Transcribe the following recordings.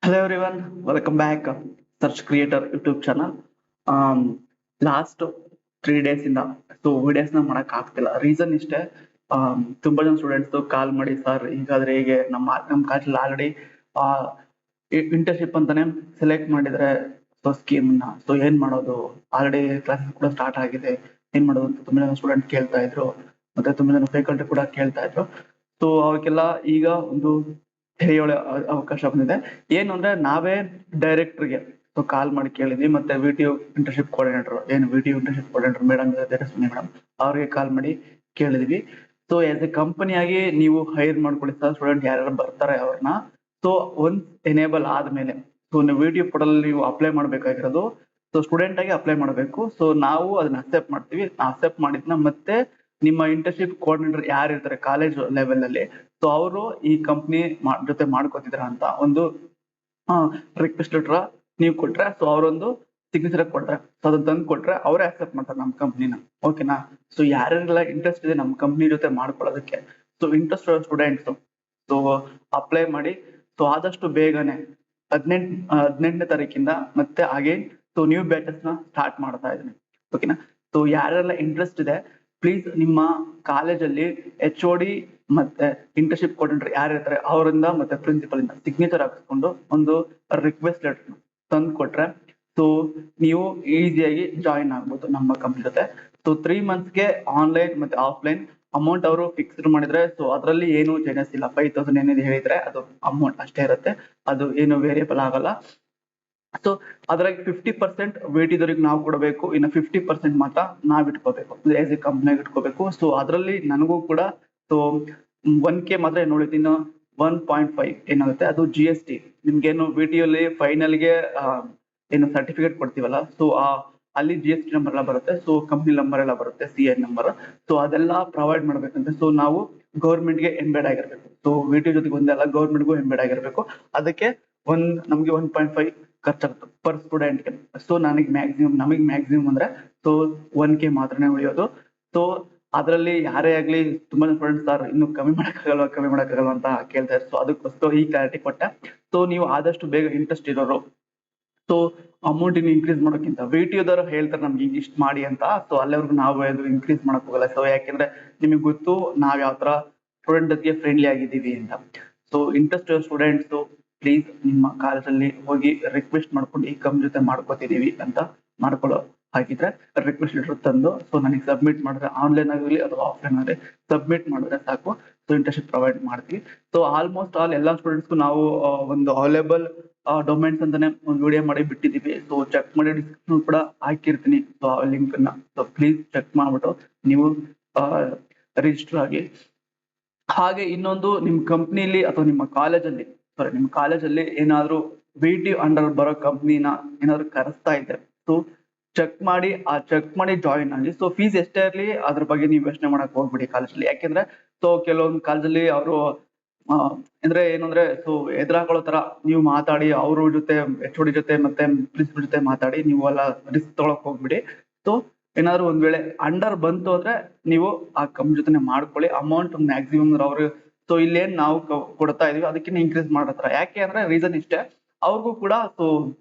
Hello everyone, welcome back. Search Creator YouTube channel. Last 3 days ಇಂದ videos ನ ಮಾಡಕ್ ಆಗ್ತಿಲ್ಲ. ರೀಸನ್ ಇಷ್ಟೇ, ತುಂಬಾ ಜನ ಸ್ಟೂಡೆಂಟ್ಸ್ ಕಾಲ್ ಮಾಡಿ ಸರ್ ಹೀಗಾದ್ರೆ ಹೇಗೆ, ನಮ್ಮ ಕಾಲೇಜಲ್ಲಿ ಆಲ್ರೆಡಿ ಇಂಟರ್ನ್ಶಿಪ್ ಅಂತಾನೆ ಸೆಲೆಕ್ಟ್ ಮಾಡಿದ್ರೆ ಸ್ಕೀಮ್ ನ, ಏನ್ ಮಾಡೋದು, ಆಲ್ರೆಡಿ ಕ್ಲಾಸಸ್ ಕೂಡ ಸ್ಟಾರ್ಟ್ ಆಗಿದೆ, ಏನ್ ಮಾಡೋದು ಅಂತ ತುಂಬಾ ಜನ ಸ್ಟೂಡೆಂಟ್ ಕೇಳ್ತಾ ಇದ್ರು. ಮತ್ತೆ ತುಂಬಾ ಜನ ಫ್ಯಾಕಲ್ಟಿ ಕೂಡ ಕೇಳ್ತಾ ಇದ್ರು. ಅವಕ್ಕೆಲ್ಲ ಈಗ ಒಂದು ಒಳ್ಳೆ ಅವಕಾಶ ಬಂದಿದೆ. ಏನು ಅಂದ್ರೆ ನಾವೇ ಡೈರೆಕ್ಟರ್ಗೆ ಕಾಲ್ ಮಾಡಿ ಕೇಳಿದ್ವಿ, ಮತ್ತೆ VTU internship coordinator madam madam ಅವ್ರಿಗೆ ಕಾಲ್ ಮಾಡಿ ಕೇಳಿದ್ವಿ. ಆಸ್ ಎ ಕಂಪನಿ ಆಗಿ ನೀವು ಹೈರ್ ಮಾಡ್ಕೊಳ್ಳಿ ಸರ್, ಸ್ಟೂಡೆಂಟ್ ಯಾರ್ಯಾರು ಬರ್ತಾರೆ ಅವ್ರನ್ನ. ಒನ್ಸ್ ಎನೇಬಲ್ ಆದ್ಮೇಲೆ ನೀವು ವಿಡಿಯೋ ಪೋರ್ಟಲ್ ನೀವು ಅಪ್ಲೈ ಮಾಡ್ಬೇಕಾಗಿರೋದು, ಸ್ಟೂಡೆಂಟ್ ಆಗಿ ಅಪ್ಲೈ ಮಾಡಬೇಕು. ನಾವು ಅದನ್ನ ಅಕ್ಸೆಪ್ಟ್ ಮಾಡ್ತೀವಿ. ಅಕ್ಸೆಪ್ಟ್ ಮಾಡಿದ್ನ ಮತ್ತೆ ನಿಮ್ಮ ಇಂಟರ್ನ್ಶಿಪ್ ಕೋಆರ್ಡಿನೇಟರ್ ಯಾರು ಇರ್ತಾರೆ ಕಾಲೇಜ್ ಲೆವೆಲ್ ಅಲ್ಲಿ, ಅವರು ಈ ಕಂಪ್ನಿ ಜೊತೆ ಮಾಡ್ಕೋತಿದ್ರ ಅಂತ ಒಂದು ರಿಕ್ವೆಸ್ಟ್ ಲೆಟರ್ ನೀವು ಕೊಟ್ರೆ, ಅವರೊಂದು ಸಿಗ್ನೇಚರ್ ಕೊಟ್ರೆ, ಅದನ್ನ ತಂದು ಕೊಟ್ರೆ ಅವರೇ ಅಕ್ಸೆಪ್ಟ್ ಮಾಡ್ತಾರೆ ನಮ್ಮ ಕಂಪ್ನಿನ. ಓಕೆನಾ? ಯಾರೆಲ್ಲ ಇಂಟ್ರೆಸ್ಟ್ ಇದೆ ನಮ್ಮ ಕಂಪ್ನಿ ಜೊತೆ ಮಾಡ್ಕೊಳ್ಳೋದಕ್ಕೆ, ಇಂಟ್ರೆಸ್ಟ್ ಸ್ಟೂಡೆಂಟ್ಸ್ ಅಪ್ಲೈ ಮಾಡಿ. ಆದಷ್ಟು ಬೇಗನೆ 18ನೇ ತಾರೀಕಿಂದ ಮತ್ತೆ ಅಗೇನ್ ನ್ಯೂ ಬ್ಯಾಚಸ್ ನ ಸ್ಟಾರ್ಟ್ ಮಾಡ್ತಾ ಇದೀನಿ. ಓಕೆನಾ? ಯಾರೆಲ್ಲ ಇಂಟ್ರೆಸ್ಟ್ ಇದೆ ಪ್ಲೀಸ್ ನಿಮ್ಮ ಕಾಲೇಜಲ್ಲಿ HOD ಮತ್ತೆ ಇಂಟರ್ನ್ಶಿಪ್ ಕೋಆರ್ಡಿನೇಟರ್ ಯಾರು ಇರ್ತಾರೆ ಅವರಿಂದ ಮತ್ತೆ ಪ್ರಿನ್ಸಿಪಲ್ ಇಂದ ಸಿಗ್ನೇಚರ್ ಹಾಕಿಸ್ಕೊಂಡು ಒಂದು ರಿಕ್ವೆಸ್ಟ್ ಲೆಟರ್ ತಂದು ಕೊಟ್ರೆ ನೀವು ಈಸಿಯಾಗಿ ಜಾಯಿನ್ ಆಗ್ಬೋದು ನಮ್ಮ ಕಂಪ್ನಿ ಜೊತೆ. 3 monthsಗೆ ಆನ್ಲೈನ್ ಮತ್ತೆ ಆಫ್ಲೈನ್ ಅಮೌಂಟ್ ಅವರು ಫಿಕ್ಸ್ಡ್ ಮಾಡಿದ್ರೆ, ಅದರಲ್ಲಿ ಏನು ಚೇಂಜಸ್ ಇಲ್ಲ. 5,000 ಏನಿದೆ ಹೇಳಿದ್ರೆ ಅದು ಅಮೌಂಟ್ ಅಷ್ಟೇ ಇರುತ್ತೆ, ಅದು ಏನು ವೇರಿಯಬಲ್ ಆಗಲ್ಲ. ಅದ್ರಾಗ 50% ವೇಟಿದವ್ರಿಗೆ ನಾವು ಕೊಡಬೇಕು, ಇನ್ನು 50% ಮಾತ್ರ ನಾವ್ ಇಟ್ಕೋಬೇಕು, ಆಸ್ ಎ ಕಂಪ್ನಿಯಾಗ ಇಟ್ಕೋಬೇಕು. ಅದರಲ್ಲಿ ನನಗೂ ಕೂಡ 1K ಮಾತ್ರ ನೋಡಿದ್ದು, ಇನ್ನು 1.5 ಏನಾಗುತ್ತೆ ಅದು GST. ನಿಮ್ಗೇನು ವಿಟಿಯಲ್ಲಿ ಫೈನಲ್ಗೆ ಏನು ಸರ್ಟಿಫಿಕೇಟ್ ಕೊಡ್ತೀವಲ್ಲ, ಅಲ್ಲಿ GST ನಂಬರ್ ಎಲ್ಲ ಬರುತ್ತೆ, ಕಂಪ್ನಿ ನಂಬರ್ ಎಲ್ಲ ಬರುತ್ತೆ, CN ನಂಬರ್. ಅದೆಲ್ಲ ಪ್ರೊವೈಡ್ ಮಾಡ್ಬೇಕಂತೆ. ನಾವು ಗೌರ್ಮೆಂಟ್ಗೆ ಎಂಬೆಡ್ ಆಗಿರ್ಬೇಕು. ವಿಟಿ ಜೊತೆಗೆ ಒಂದೆಲ್ಲ ಗೌರ್ಮೆಂಟ್ಗೂ ಎಂಬೆಡ್ ಆಗಿರ್ಬೇಕು. ಅದಕ್ಕೆ ನಮ್ಗೆ 1.5 ಖರ್ಚಾಗುತ್ತೆ ಪರ್ ಸ್ಟೂಡೆಂಟ್ಗೆ. ನಮಗೆ ಮ್ಯಾಕ್ಸಿಮಮ್ ಅಂದ್ರೆ 1K ಮಾತ್ರನೇ ಉಳಿಯೋದು. ಅದರಲ್ಲಿ ಯಾರೇ ಆಗ್ಲಿ ತುಂಬಾ ಸ್ಟೂಡೆಂಟ್ಸ್ ಸರ್ ಇನ್ನು ಕಮ್ಮಿ ಮಾಡಕ್ಕಾಗಲ್ವಾ ಅಂತ ಕೇಳ್ತಾ ಇದ್ದಾರೆ. ಅದಕ್ಕೋಸ್ಕರ ಈ ಕ್ಲಾರಿಟಿ ಕೊಟ್ಟೆ. ನೀವು ಆದಷ್ಟು ಬೇಗ ಇಂಟ್ರೆಸ್ಟ್ ಇರೋರು, ಅಮೌಂಟ್ ಇನ್ನು ಇನ್ಕ್ರೀಸ್ ಮಾಡೋಕ್ಕಿಂತ ವಿಟಿಯೋದವರು ಹೇಳ್ತಾರೆ ನಮ್ಗೆ ಇಷ್ಟು ಮಾಡಿ ಅಂತ, ಅಲ್ಲಿವರೆಗೂ ನಾವು ಇನ್ಕ್ರೀಸ್ ಮಾಡಕ್ ಹೋಗಲ್ಲ. ಯಾಕೆಂದ್ರೆ ನಿಮಗೆ ಗೊತ್ತು ನಾವ್ ಯಾವ ತರ ಸ್ಟೂಡೆಂಟ್ ಜೊತೆಗೆ ಫ್ರೆಂಡ್ಲಿ ಆಗಿದ್ದೀವಿ ಅಂತ. ಇಂಟ್ರೆಸ್ಟ್ ಸ್ಟೂಡೆಂಟ್ಸ್ ಪ್ಲೀಸ್ ನಿಮ್ಮ ಕಾಲೇಜಲ್ಲಿ ಹೋಗಿ ರಿಕ್ವೆಸ್ಟ್ ಮಾಡ್ಕೊಂಡು ಈ ಕಂಪ್ನಿ ಜೊತೆ ಮಾಡ್ಕೋತಿದೀವಿ ಅಂತ ಮಾಡ್ಕೊಳ್ಳೋ ಹಾಗಿದ್ರೆ ರಿಕ್ವೆಸ್ಟ್ ಲೆಟರ್ ತಂದು ನನಗೆ ಸಬ್ಮಿಟ್ ಮಾಡಿದ್ರೆ, ಆನ್ಲೈನ್ ಆಗಲಿ ಅಥವಾ ಆಫ್ಲೈನ್ ಆಗಲಿ ಸಬ್ಮಿಟ್ ಮಾಡಿದ್ರೆ ಸಾಕು, ಇಂಟರ್ನ್ಶಿಪ್ ಪ್ರೊವೈಡ್ ಮಾಡ್ತೀವಿ. ಆಲ್ಮೋಸ್ಟ್ ಎಲ್ಲಾ ಸ್ಟೂಡೆಂಟ್ಸ್ಗೂ ನಾವು ಒಂದು ಅವೈಲೇಬಲ್ ಡೊಮೈನ್ಸ್ ಅಂತಾನೆ ಒಂದು ವಿಡಿಯೋ ಮಾಡಿ ಬಿಟ್ಟಿದೀವಿ. ಚೆಕ್ ಮಾಡಿ ಡಿಸ್ಕ್ರಿಪ್ಷನ್ ಕೂಡ ಹಾಕಿರ್ತೀನಿ ಲಿಂಕ್ ಅನ್ನ. ಪ್ಲೀಸ್ ಚೆಕ್ ಮಾಡ್ಬಿಟ್ಟು ನೀವು ರಿಜಿಸ್ಟರ್ ಆಗಿ. ಹಾಗೆ ಇನ್ನೊಂದು, ನಿಮ್ ಕಂಪ್ನಿಲಿ ಅಥವಾ ನಿಮ್ಮ ಕಾಲೇಜಲ್ಲಿ ಏನಾದ್ರು ವಿಟಿ ಅಂಡರ್ ಬರೋ ಕಂಪ್ನಿನ ಏನಾದ್ರು ಕರೆಸ್ತಾ ಇದ್ರೆ ಚೆಕ್ ಮಾಡಿ ಜಾಯಿನ್ ಆಗಿ. ಫೀಸ್ ಎಷ್ಟೇ ಇರ್ಲಿ ಅದ್ರ ಬಗ್ಗೆ ನೀವು ಯೋಚನೆ ಮಾಡಕ್ ಹೋಗ್ಬಿಡಿ ಕಾಲೇಜಲ್ಲಿ. ಯಾಕೆಂದ್ರೆ ಕೆಲವೊಂದು ಕಾಲೇಜಲ್ಲಿ ಅವರು ಅಂದ್ರೆ ಏನಂದ್ರೆ ಎದುರಾಕೊಳ್ಳೋ ತರ ನೀವು ಮಾತಾಡಿ ಅವ್ರ ಜೊತೆ HOD ಜೊತೆ ಮತ್ತೆ ಪ್ರಿನ್ಸಿಪಲ್ ಜೊತೆ ಮಾತಾಡಿ ನೀವು ಎಲ್ಲ ರಿಸ್ಕ್ ತಗೊಳಕ್ ಹೋಗ್ಬಿಡಿ. ಏನಾದ್ರು ಒಂದ್ ವೇಳೆ ಅಂಡರ್ ಬಂತು ಅಂದ್ರೆ ನೀವು ಆ ಕಂಪ್ನಿ ಜೊತೆ ಮಾಡ್ಕೊಳ್ಳಿ. ಅಮೌಂಟ್ ಮ್ಯಾಕ್ಸಿಮಮ್ ಅವರು ಇಲ್ಲೇನ್ ನಾವು ಕೊಡ್ತಾ ಇದೀವಿ ಅದಕ್ಕಿಂತ ಇನ್ಕ್ರೀಸ್ ಮಾಡತ್ರ. ಯಾಕೆ ಅಂದ್ರೆ ರೀಸನ್ ಇಷ್ಟೇ, ಅವ್ರಿಗೂ ಕೂಡ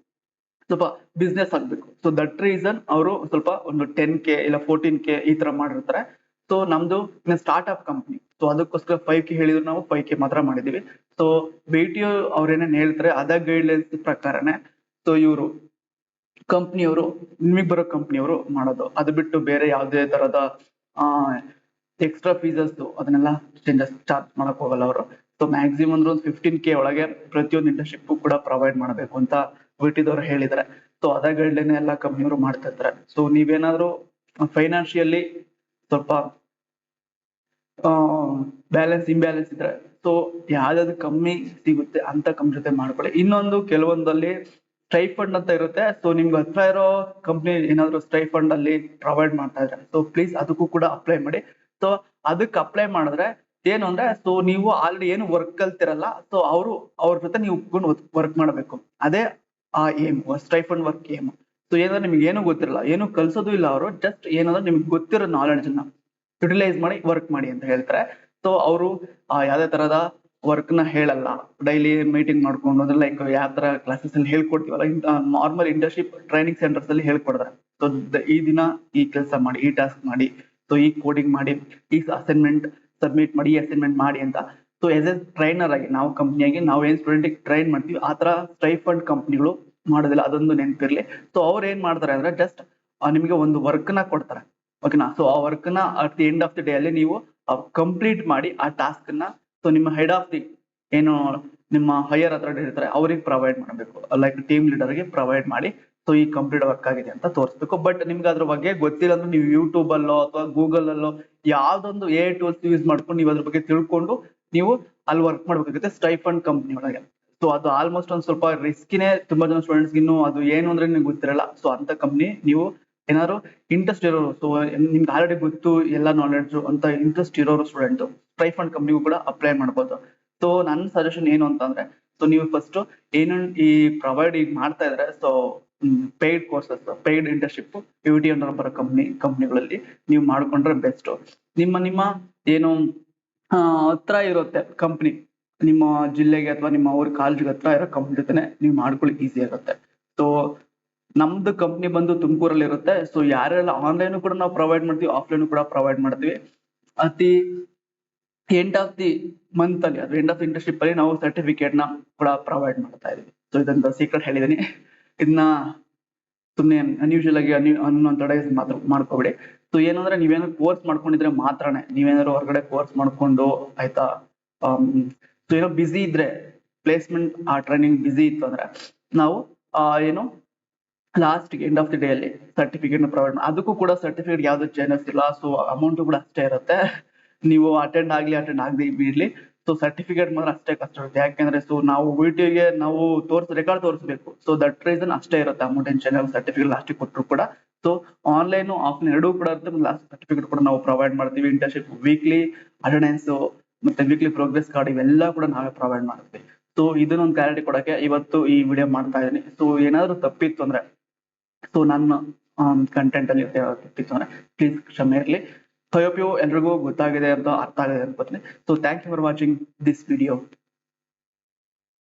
ಸ್ವಲ್ಪ ಬಿಸ್ನೆಸ್ ಆಗ್ಬೇಕು. ದಟ್ ರೀಸನ್ ಅವರು ಸ್ವಲ್ಪ ಒಂದು 10K ಇಲ್ಲ 14K ಈ ತರ ಮಾಡಿರ್ತಾರೆ. ನಮ್ದು ಸ್ಟಾರ್ಟ್ ಅಪ್ ಕಂಪ್ನಿ, ಅದಕ್ಕೋಸ್ಕರ 5K ಹೇಳಿದ್ರು, ನಾವು 5K ಮಾತ್ರ ಮಾಡಿದೀವಿ. BTO ಅವ್ರೇನೇನ್ ಹೇಳ್ತಾರೆ ಅದೇ ಗೈಡ್ಲೈನ್ಸ್ ಪ್ರಕಾರನೇ ಇವರು ಕಂಪ್ನಿಯವರು, ನಿಮಗ್ ಬರೋ ಕಂಪ್ನಿಯವರು ಮಾಡೋದು. ಅದು ಬಿಟ್ಟು ಬೇರೆ ಯಾವುದೇ ತರದ ಎಕ್ಸ್ಟ್ರಾ ಫೀಸಸ್ ಅದನ್ನೆಲ್ಲ ಚಾರ್ಜ್ ಮಾಡಕ್ ಹೋಗಲ್ಲ ಅವರು. ಮ್ಯಾಕ್ಸಿಮಮ್ ಅಂದ್ರೆ ಒಂದು 15K ಒಳಗೆ ಪ್ರತಿಯೊಂದು ಇಂಟರ್ನ್ಶಿಪ್ ಕೂಡ ಪ್ರೊವೈಡ್ ಮಾಡಬೇಕು ಅಂತ ವಿಟಿದವ್ರು ಹೇಳಿದ್ದಾರೆ. ಅದೇ ಗೈಡ್ಲೈನ್ ಎಲ್ಲಾ ಕಂಪ್ನಿಯವರು ಮಾಡ್ತಾ ಇರ್ತಾರೆ. ನೀವೇನಾದ್ರು ಫೈನಾನ್ಷಿಯಲಿ ಸ್ವಲ್ಪ ಬ್ಯಾಲೆನ್ಸ್ ಇಂಬ್ಯಾಲೆನ್ಸ್ ಇದ್ರೆ ಯಾವ್ದಾದ್ರು ಕಮ್ಮಿ ಸಿಗುತ್ತೆ ಅಂತ ಕಂಪ್ನಿ ಜೊತೆ ಮಾಡ್ಕೊಳ್ಳಿ. ಇನ್ನೊಂದು, ಕೆಲವೊಂದಲ್ಲಿ ಸ್ಟೈಫಂಡ್ ಅಂತ ಇರುತ್ತೆ. ನಿಮ್ಗೆ ಹತ್ರ ಇರೋ ಕಂಪ್ನಿ ಏನಾದ್ರು ಸ್ಟೈಫಂಡ್ ಅಲ್ಲಿ ಪ್ರೊವೈಡ್ ಮಾಡ್ತಾ ಇದ್ರೆ ಪ್ಲೀಸ್ ಅದಕ್ಕೂ ಕೂಡ ಅಪ್ಲೈ ಮಾಡಿ. ಅದಕ್ಕೆ ಅಪ್ಲೈ ಮಾಡಿದ್ರೆ ಏನು ಅಂದ್ರೆ ನೀವು ಆಲ್ರೆಡಿ ಏನು ವರ್ಕ್ ಕಲ್ತಿರಲ್ಲ, ಅವ್ರ ಜೊತೆ ನೀವು ವರ್ಕ್ ಮಾಡ್ಬೇಕು. ಅದೇ ಆ ಏಮ್, ಸ್ಟೈಫಂಡ್ ವರ್ಕ್ ಏಮ್. ಏನಾದ್ರೆ ನಿಮ್ಗೆ ಏನು ಗೊತ್ತಿರಲ್ಲ, ಏನು ಕಲ್ಸೋದು ಇಲ್ಲ, ಅವರು ಜಸ್ಟ್ ಏನಂದ್ರೆ ನಿಮ್ಗೆ ಗೊತ್ತಿರೋ ನಾಲೆಡ್ಜ್ ನ ಯುಟಿಲೈಸ್ ಮಾಡಿ ವರ್ಕ್ ಮಾಡಿ ಅಂತ ಹೇಳ್ತಾರೆ. ಅವರು ಯಾವ್ದೇ ತರದ ವರ್ಕ್ ನ ಹೇಳಲ್ಲ, ಡೈಲಿ ಮೀಟಿಂಗ್ ಮಾಡ್ಕೊಂಡು ಅಂದ್ರೆ ಲೈಕ್ ಯಾವ ತರ ಕ್ಲಾಸಸ್ ಅಲ್ಲಿ ಹೇಳ್ಕೊಡ್ತೀವಲ್ಲ ನಾರ್ಮಲ್ ಇಂಟರ್ನ್ಶಿಪ್ ಟ್ರೈನಿಂಗ್ ಸೆಂಟರ್ಸ್ ಅಲ್ಲಿ ಹೇಳ್ಕೊಡ್ತಾರೆ. ಸೊ ಈ ದಿನ ಈ ಕೆಲಸ ಮಾಡಿ, ಈ ಟಾಸ್ಕ್ ಮಾಡಿ, ಸೊ ಈ ಕೋಡಿಂಗ್ ಮಾಡಿ, ಈ ಅಸೈನ್ಮೆಂಟ್ ಸಬ್ಮಿಟ್ ಮಾಡಿ, ಈ ಅಸೈನ್ಮೆಂಟ್ ಮಾಡಿ ಅಂತ. ಸೊ ಎಸ್ ಎ ಟ್ರೈನರ್ ಆಗಿ ನಾವು ಕಂಪ್ನಿಯಾಗಿ ನಾವು ಏನ್ ಸ್ಟೂಡೆಂಟ್ ಟ್ರೈನ್ ಮಾಡ್ತೀವಿ ಆ ತರ ಸ್ಟೈಫಂಡ್ ಕಂಪ್ನಿಗಳು ಮಾಡೋದಿಲ್ಲ, ಅದೊಂದು ನೆನಪಿರ್ಲಿ. ಸೊ ಅವ್ರು ಏನ್ ಮಾಡ್ತಾರೆ ಅಂದ್ರೆ ಜಸ್ಟ್ ನಿಮಗೆ ಒಂದು ವರ್ಕ್ ನ ಕೊಡ್ತಾರೆ, ಓಕೆನಾ. ಸೊ ಆ ವರ್ಕ್ ನ at the end of the day ಅಲ್ಲಿ ನೀವು ಕಂಪ್ಲೀಟ್ ಮಾಡಿ ಆ ಟಾಸ್ಕ್ ನ ಸೊ ನಿಮ್ಮ ಹೆಡ್ ಆಫ್ ದಿ ಏನು ನಿಮ್ಮ ಹೈಯರ್ ಅಥಾರಿಟಿ ಇರ್ತಾರೆ ಅವ್ರಿಗೆ ಪ್ರೊವೈಡ್ ಮಾಡಬೇಕು, ಲೈಕ್ ಟೀಮ್ ಲೀಡರ್ ಗೆ ಪ್ರೊವೈಡ್ ಮಾಡಿ ಸೊ ಈ ಕಂಪ್ಲೀಟ್ ವರ್ಕ್ ಆಗಿದೆ ಅಂತ ತೋರಿಸ್ಬೇಕು. ಬಟ್ ನಿಮ್ಗೆ ಅದ್ರ ಬಗ್ಗೆ ಗೊತ್ತಿಲ್ಲ ಅಂದ್ರೆ ನೀವು ಯೂಟ್ಯೂಬ್ ಅಲ್ಲೋ ಅಥವಾ ಗೂಗಲ್ ಅಲ್ಲೋ ಯಾವ್ದೊಂದು ಎ ಟೂಲ್ಸ್ ಯೂಸ್ ಮಾಡ್ಕೊಂಡು ನೀವು ಅದ್ರ ಬಗ್ಗೆ ತಿಳ್ಕೊಂಡು ನೀವು ಅಲ್ಲಿ ವರ್ಕ್ ಮಾಡ್ಬೇಕಾಗುತ್ತೆ ಸ್ಟೈಫಂಡ್ ಕಂಪ್ನಿ ಒಳಗೆ. ಸೊ ಅದು ಆಲ್ಮೋಸ್ಟ್ ಒಂದ್ ಸ್ವಲ್ಪ ರಿಸ್ಕಿನೇ, ತುಂಬಾ ಜನ ಸ್ಟೂಡೆಂಟ್ಸ್ ಇನ್ನು ಅದು ಏನು ಅಂದ್ರೆ ನಿಮ್ಗೆ ಗೊತ್ತಿರಲ್ಲ. ಸೊ ಅಂತ ಕಂಪ್ನಿ ನೀವು ಏನಾದ್ರು ಇಂಟ್ರೆಸ್ಟ್ ಇರೋರು, ಸೊ ನಿಮ್ಗೆ ಆಲ್ರೆಡಿ ಗೊತ್ತು ಎಲ್ಲ ನಾಲೆಡ್ಜ್ ಅಂತ ಇಂಟ್ರೆಸ್ಟ್ ಇರೋರು ಸ್ಟೂಡೆಂಟ್ ಸ್ಟೈಫಂಡ್ ಕಂಪ್ನಿಗೂ ಕೂಡ ಅಪ್ಲೈ ಮಾಡ್ಬೋದು. ಸೊ ನನ್ನ ಸಜೆಷನ್ ಏನು ಅಂತಂದ್ರೆ, ಸೊ ನೀವು ಫಸ್ಟ್ ಏನು ಈ ಪ್ರೊವೈಡ್ ಈಗ ಮಾಡ್ತಾ ಇದ್ರೆ so paid courses, paid internship ಯುಟಿ ಅಂಡರ್ ಬರೋ ಕಂಪ್ನಿಗಳಲ್ಲಿ ನೀವು ಮಾಡ್ಕೊಂಡ್ರೆ ಬೆಸ್ಟ್. ನಿಮ್ಮ ಏನು ಹತ್ರ ಇರುತ್ತೆ ಕಂಪ್ನಿ, ನಿಮ್ಮ ಜಿಲ್ಲೆಗೆ ಅಥವಾ ನಿಮ್ಮ ಅವ್ರ ಕಾಲೇಜ್ಗೆ ಹತ್ರ ಇರೋ ಕಂಪ್ನಿ ಜೊತೆನೆ ನೀವು ಮಾಡ್ಕೊಳ್ಳಿ ಈಸಿ ಆಗುತ್ತೆ. ಸೊ ನಮ್ದು ಕಂಪ್ನಿ ಬಂದು ತುಮಕೂರಲ್ಲಿ ಇರುತ್ತೆ. ಸೊ ಯಾರೆಲ್ಲ ಆನ್ಲೈನ್ ಕೂಡ ನಾವು ಪ್ರೊವೈಡ್ ಮಾಡ್ತೀವಿ, ಆಫ್ಲೈನ್ ಕೂಡ ಪ್ರೊವೈಡ್ ಮಾಡ್ತೀವಿ. ಅತಿ ಎಂಡ್ ಆಫ್ ದಿ ಮಂತ್ ಅಲ್ಲಿ, ಅದು ಎಂಡ್ ಆಫ್ ಇಂಟರ್ನ್ಶಿಪ್ ಅಲ್ಲಿ ನಾವು ಸರ್ಟಿಫಿಕೇಟ್ ನ ಕೂಡ ಪ್ರೊವೈಡ್ ಮಾಡ್ತಾ ಇದೀವಿ. ಸೊ ಇದೊಂದು ಸೀಕ್ರೆಟ್ ಹೇಳಿದೀನಿ, ಇದನ್ನ ಸುಮ್ನೆ ಅನ್ಯೂಶುವಲ್ ಆಗಿ ಅನ್ನೋಂತ ಮಾತ್ರ ಮಾಡ್ಕೋಬೇಡಿ. ಸೊ ಏನಂದ್ರೆ ನೀವೇನಾದ್ರು ಕೋರ್ಸ್ ಮಾಡ್ಕೊಂಡಿದ್ರೆ ಮಾತ್ರನೇ, ನೀವೇನಾದ್ರು ಹೊರಗಡೆ ಕೋರ್ಸ್ ಮಾಡ್ಕೊಂಡು ಆಯ್ತಾ, ಸೊ ಏನೋ ಬಿಸಿ ಇದ್ರೆ ಪ್ಲೇಸ್ಮೆಂಟ್ ಆ ಟ್ರೈನಿಂಗ್ ಬಿಸಿ ಇತ್ತು ಅಂದ್ರೆ ನಾವು ಏನು last end of the day ಅಲ್ಲಿ ಸರ್ಟಿಫಿಕೇಟ್ ನ ಪ್ರೊವೈಡ್ ಅದಕ್ಕೂ ಕೂಡ ಸರ್ಟಿಫಿಕೇಟ್ ಯಾವ್ದು ಚೇಂಜಸ್ ಇಲ್ಲ. ಸೊ ಅಮೌಂಟ್ ಕೂಡ ಅಷ್ಟೇ ಇರುತ್ತೆ, ನೀವು ಅಟೆಂಡ್ ಆಗದೆ ಬಿಡ್ಲಿ. ಸೊ ಸರ್ಟಿಫಿಕೇಟ್ ಮಾತ್ರ ಅಷ್ಟೇ ಕಷ್ಟ ಇರುತ್ತೆ, ಯಾಕೆಂದ್ರೆ ಸೊ ನಾವು ವಿಟಿಗೆ ನಾವು ರೆಕಾರ್ಡ್ ತೋರಿಸಬೇಕು. ಸೊ ದಟ್ ರೀಸನ್ ಅಷ್ಟೇ ಇರುತ್ತೆ, ಅಮೌಂಟ್ ಏನ್ ಚೆನ್ನಾಗಿ ಸರ್ಟಿಫಿಕೇಟ್ ಲಾಸ್ಟಿಗೆ ಕೊಟ್ಟರು ಕೂಡ. ಸೊ ಆನ್ಲೈನ್ ಆಫ್ಲೈನ್ ಎರಡೂ ಕೂಡ ಇರುತ್ತೆ, ಲಾಸ್ಟ್ ಸರ್ಟಿಫಿಕೇಟ್ ಕೂಡ ನಾವು ಪ್ರೊವೈಡ್ ಮಾಡ್ತೀವಿ. ಇಂಟರ್ನ್ಶಿಪ್ ವೀಕ್ಲಿ ಅಟೆಂಡೆನ್ಸ್ ಮತ್ತೆ ವೀಕ್ಲಿ ಪ್ರೋಗ್ರೆಸ್ ಕಾರ್ಡ್ ಇವೆಲ್ಲ ಕೂಡ ನಾವೇ ಪ್ರೊವೈಡ್ ಮಾಡ್ತೀವಿ. ಸೊ ಇದನ್ನೊಂದು ಕ್ಲಾರಿಟಿ ಕೊಡಕ್ಕೆ ಇವತ್ತು ಈ ವಿಡಿಯೋ ಮಾಡ್ತಾ ಇದೀನಿ. ಸೊ ಏನಾದ್ರು ತಪ್ಪಿತ್ತು ಅಂದ್ರೆ, ಸೊ ನನ್ನ ಕಂಟೆಂಟ್ ಅಲ್ಲಿ ತಪ್ಪಿತ್ತು ಅಂದ್ರೆ ಪ್ಲೀಸ್ ಕ್ಷಮೆ ಇರಲಿ. ಹೋಪ್ ಯು ಎಲ್ರಿಗೂ ಗೊತ್ತಾಗಿದೆ ಅಂತ ಅರ್ಥ ಆಗಿದೆ ಅನ್ಕೋತೀನಿ. So thank you for watching this video.